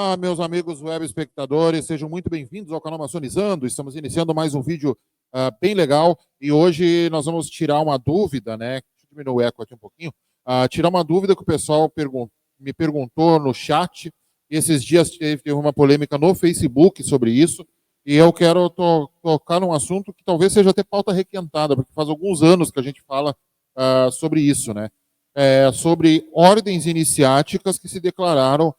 Olá, meus amigos web espectadores, sejam muito bem-vindos ao canal Maçonizando. Estamos iniciando mais um vídeo bem legal e hoje nós vamos tirar uma dúvida, né? Deixa eu diminuir o eco aqui um pouquinho. Tirar uma dúvida que o pessoal me perguntou no chat. E esses dias teve uma polêmica no Facebook sobre isso e eu quero tocar num assunto que talvez seja até pauta requentada, porque faz alguns anos que a gente fala sobre isso, né? Sobre ordens iniciáticas que se declararam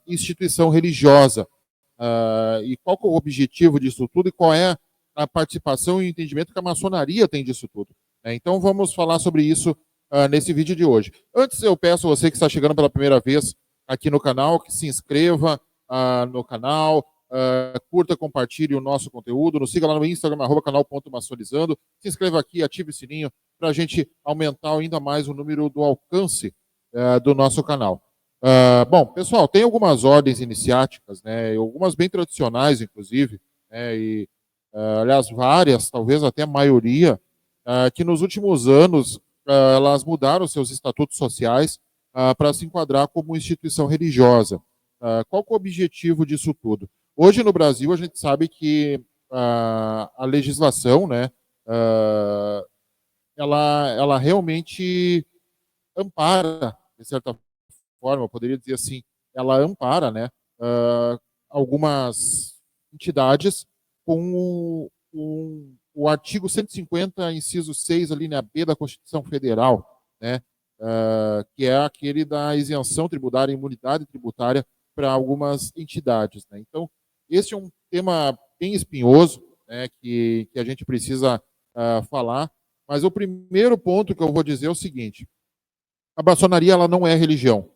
instituição religiosa. E qual que é o objetivo disso tudo e qual é a participação e o entendimento que a maçonaria tem disso tudo. Então vamos falar sobre isso nesse vídeo de hoje. Antes eu peço a você que está chegando pela primeira vez aqui no canal, que se inscreva no canal, curta, compartilhe o nosso conteúdo, nos siga lá no Instagram, @canal.maçonizando, se inscreva aqui, ative o sininho para a gente aumentar ainda mais o número do alcance do nosso canal. Bom, pessoal, tem algumas ordens iniciáticas, né, algumas bem tradicionais, inclusive, né, e, aliás, várias, talvez até a maioria, que nos últimos anos elas mudaram seus estatutos sociais para se enquadrar como instituição religiosa. Qual que é o objetivo disso tudo? Hoje, no Brasil, a gente sabe que a legislação, né, ela realmente ampara, de certa forma, eu poderia dizer assim, ela ampara, né, algumas entidades com o artigo 150, inciso 6, a linha B da Constituição Federal, né, que é aquele da isenção tributária e imunidade tributária para algumas entidades, né. Então, esse é um tema bem espinhoso, né, que a gente precisa falar, mas o primeiro ponto que eu vou dizer é o seguinte: a maçonaria ela não é religião.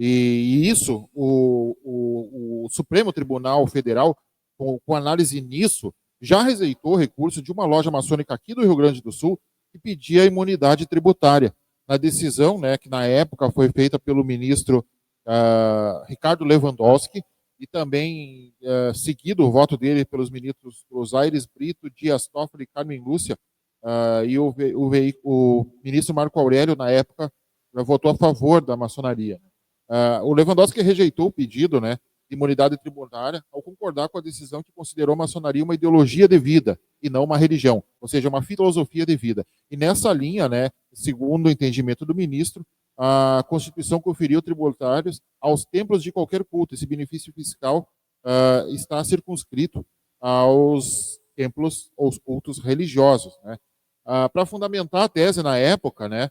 E isso, o Supremo Tribunal Federal, com análise nisso, já rejeitou recurso de uma loja maçônica aqui do Rio Grande do Sul que pedia imunidade tributária. Na decisão, né, que na época foi feita pelo ministro Ricardo Lewandowski, e também seguido o voto dele pelos ministros Osairis Brito, Dias Toffoli e Carmen Lúcia, e o ministro Marco Aurélio, na época, votou a favor da maçonaria. O Lewandowski rejeitou o pedido, né, de imunidade tributária ao concordar com a decisão que considerou a maçonaria uma ideologia de vida e não uma religião, ou seja, uma filosofia de vida. E nessa linha, né, segundo o entendimento do ministro, a Constituição conferiu tributários aos templos de qualquer culto. Esse benefício fiscal está circunscrito aos templos ou cultos religiosos, né. Para fundamentar a tese na época, né,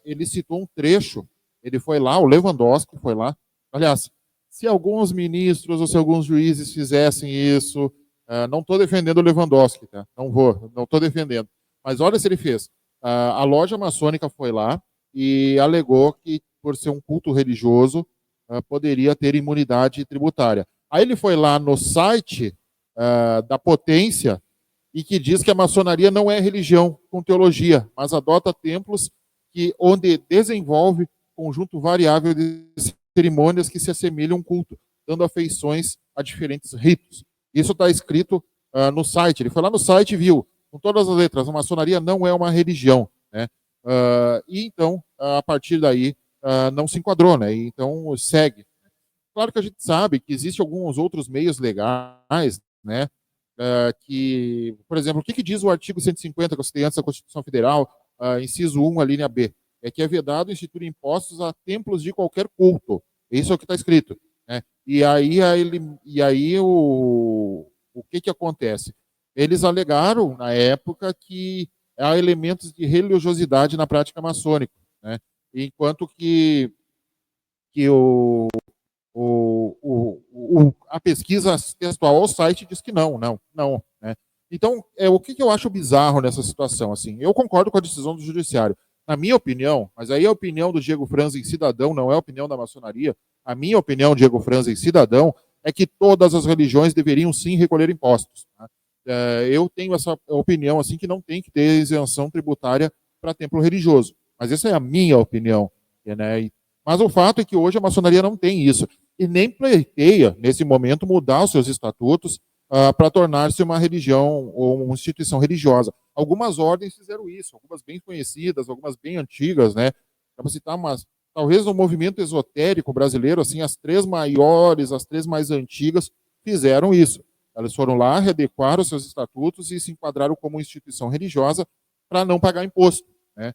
ele citou um trecho. Ele foi lá, o Lewandowski foi lá. Aliás, se alguns ministros ou se alguns juízes fizessem isso, não estou defendendo o Lewandowski, tá? Não estou defendendo. Mas olha se ele fez. A loja maçônica foi lá e alegou que, por ser um culto religioso, poderia ter imunidade tributária. Aí ele foi lá no site da Potência e que diz que a maçonaria não é religião com teologia, mas adota templos onde desenvolve conjunto variável de cerimônias que se assemelham a um culto, dando afeições a diferentes ritos. Isso está escrito no site. Ele foi lá no site e viu, com todas as letras, a maçonaria não é uma religião, né? E então, a partir daí, não se enquadrou, né? E então, segue. Claro que a gente sabe que existem alguns outros meios legais, né? Que, por exemplo, o que diz o artigo 150, que eu citei antes da Constituição Federal, inciso 1, a linha B? É que é vedado instituir impostos a templos de qualquer culto. Isso é o que está escrito, né? E aí o que acontece? Eles alegaram, na época, que há elementos de religiosidade na prática maçônica, né? Enquanto que a pesquisa textual ao site diz que não, né? Então, o que eu acho bizarro nessa situação? Assim, eu concordo com a decisão do judiciário. Na minha opinião, mas aí a opinião do Diego Franzen, cidadão, não é a opinião da maçonaria, a minha opinião, Diego Franzen, cidadão, é que todas as religiões deveriam sim recolher impostos. Tá? Eu tenho essa opinião, assim, que não tem que ter isenção tributária para templo religioso. Mas essa é a minha opinião, né? Mas o fato é que hoje a maçonaria não tem isso. E nem pleiteia, nesse momento, mudar os seus estatutos para tornar-se uma religião ou uma instituição religiosa. Algumas ordens fizeram isso, algumas bem conhecidas, algumas bem antigas, né? Para citar umas talvez no movimento esotérico brasileiro, assim, as três maiores, as três mais antigas, fizeram isso. Elas foram lá, readequaram seus estatutos e se enquadraram como instituição religiosa para não pagar imposto, né?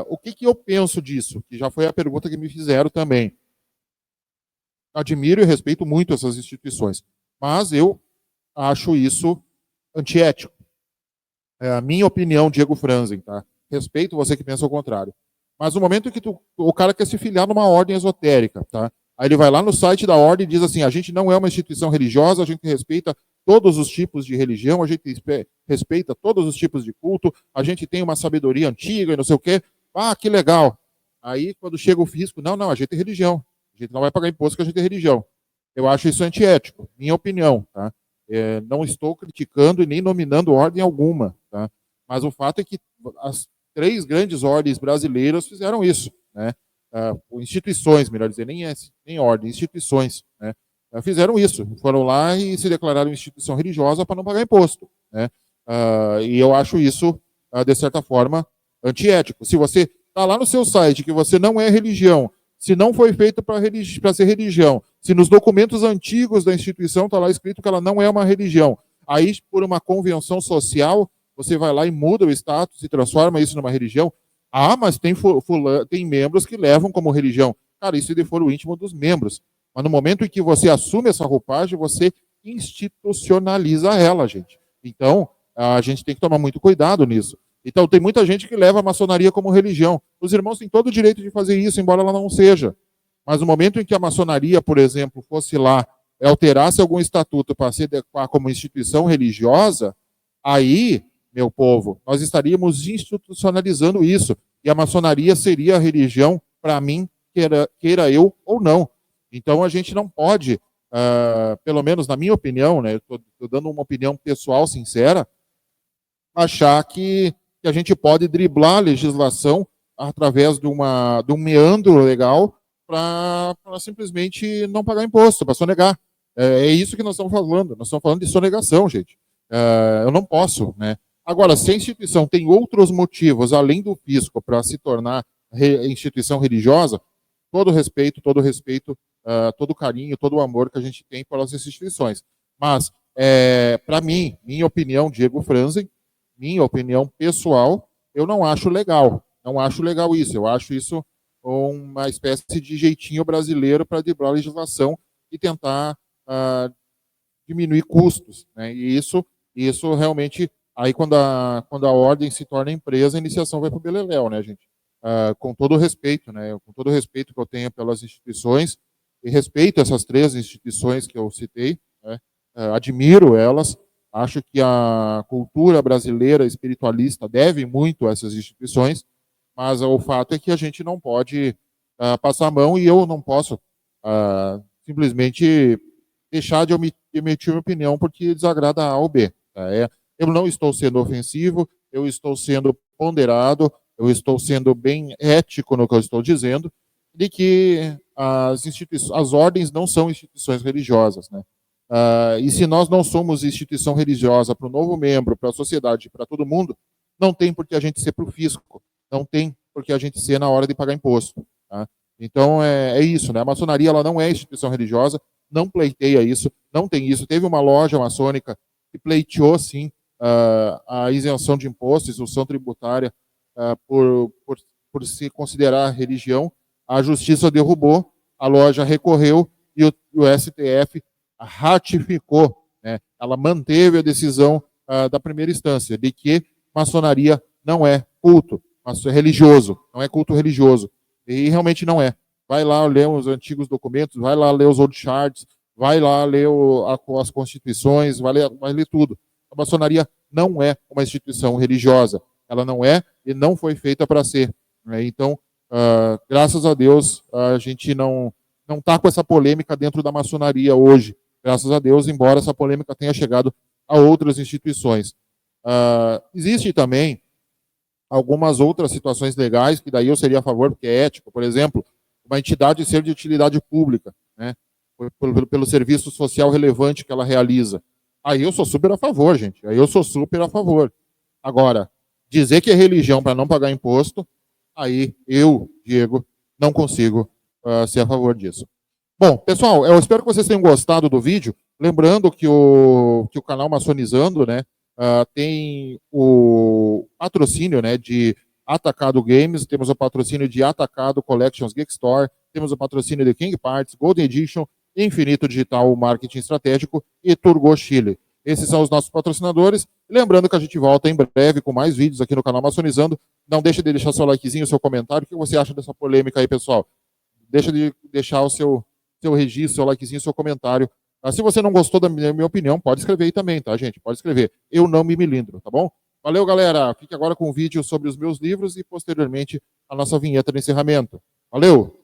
O que eu penso disso? Que já foi a pergunta que me fizeram também. Admiro e respeito muito essas instituições, mas eu acho isso antiético. É a minha opinião, Diego Franzen, tá? Respeito você que pensa o contrário. Mas no momento que o cara quer se filiar numa ordem esotérica, tá? Aí ele vai lá no site da ordem e diz assim: a gente não é uma instituição religiosa, a gente respeita todos os tipos de religião, a gente respeita todos os tipos de culto, a gente tem uma sabedoria antiga e não sei o quê. Ah, que legal. Aí, quando chega o fisco, não, a gente é religião. A gente não vai pagar imposto porque a gente é religião. Eu acho isso antiético, minha opinião, tá? Não estou criticando e nem nominando ordem alguma, tá? Mas o fato é que as três grandes ordens brasileiras fizeram isso, né? Instituições, melhor dizer, nem ordem, instituições, né? Fizeram isso, foram lá e se declararam instituição religiosa para não pagar imposto, né? E eu acho isso, de certa forma, antiético. Se você está lá no seu site que você não é religião, se não foi feito para ser religião, se nos documentos antigos da instituição está lá escrito que ela não é uma religião, aí por uma convenção social, você vai lá e muda o status e transforma isso numa religião. Ah, mas tem membros que levam como religião. Cara, isso é de foro íntimo dos membros. Mas no momento em que você assume essa roupagem, você institucionaliza ela, gente. Então, a gente tem que tomar muito cuidado nisso. Então, tem muita gente que leva a maçonaria como religião. Os irmãos têm todo o direito de fazer isso, embora ela não seja. Mas no momento em que a maçonaria, por exemplo, fosse lá e alterasse algum estatuto para se adequar como instituição religiosa, aí, meu povo, nós estaríamos institucionalizando isso. E a maçonaria seria a religião, para mim, queira eu ou não. Então, a gente não pode, pelo menos na minha opinião, né, estou dando uma opinião pessoal, sincera, achar que a gente pode driblar a legislação através de um meandro legal para simplesmente não pagar imposto, para sonegar. É isso que nós estamos falando. Nós estamos falando de sonegação, gente. Eu não posso, né? Agora, se a instituição tem outros motivos, além do fisco, para se tornar instituição religiosa, todo respeito, todo carinho, todo o amor que a gente tem pelas instituições. Mas, para mim, minha opinião, Diego Franzen, minha opinião pessoal, eu não acho legal. Não acho legal isso. Eu acho isso uma espécie de jeitinho brasileiro para driblar a legislação e tentar diminuir custos, né? E isso realmente, aí quando a ordem se torna empresa, a iniciação vai para o beleléu, né, gente? Com todo o respeito, né? Com todo o respeito que eu tenho pelas instituições, e respeito essas três instituições que eu citei, né? Admiro elas, acho que a cultura brasileira espiritualista deve muito a essas instituições, mas o fato é que a gente não pode passar a mão e eu não posso simplesmente deixar de emitir minha opinião porque desagrada A ou B. Tá? Eu não estou sendo ofensivo, eu estou sendo ponderado, eu estou sendo bem ético no que eu estou dizendo, de que as ordens não são instituições religiosas, né? E se nós não somos instituição religiosa para o novo membro, para a sociedade, para todo mundo, não tem por que a gente ser para o fisco, não tem por que a gente ser na hora de pagar imposto. Tá? Então é isso, né? A maçonaria ela não é instituição religiosa, não pleiteia isso, não tem isso. Teve uma loja maçônica que pleiteou, sim, a isenção de impostos, isenção tributária, por se considerar religião. A justiça derrubou, a loja recorreu e o STF ratificou, né? Ela manteve a decisão da primeira instância de que maçonaria não é culto religioso, não é culto religioso. E realmente não é. Vai lá ler os antigos documentos, vai lá ler os old charts, vai lá ler as constituições, vai ler tudo. A maçonaria não é uma instituição religiosa. Ela não é e não foi feita para ser. Né? Então, graças a Deus, a gente não está com essa polêmica dentro da maçonaria hoje. Graças a Deus, embora essa polêmica tenha chegado a outras instituições. Existe também algumas outras situações legais que daí eu seria a favor, porque é ético. Por exemplo, uma entidade ser de utilidade pública, né? Pelo serviço social relevante que ela realiza. Aí eu sou super a favor, gente. Aí eu sou super a favor. Agora, dizer que é religião para não pagar imposto, aí eu, Diego, não consigo ser a favor disso. Bom, pessoal, eu espero que vocês tenham gostado do vídeo. Lembrando que o canal Maçonizando, né, tem o patrocínio, né, de Atacado Games, temos o patrocínio de Atacado Collections Geek Store, temos o patrocínio de King Parts, Golden Edition, Infinito Digital Marketing Estratégico e Turgo Chile. Esses são os nossos patrocinadores. Lembrando que a gente volta em breve com mais vídeos aqui no canal Maçonizando. Não deixe de deixar seu likezinho, seu comentário. O que você acha dessa polêmica aí, pessoal? Deixa de deixar o seu registro, seu likezinho, seu comentário. Se você não gostou da minha opinião, pode escrever aí também, tá, gente? Pode escrever. Eu não me milindro, tá bom? Valeu, galera. Fique agora com o vídeo sobre os meus livros e, posteriormente, a nossa vinheta de encerramento. Valeu!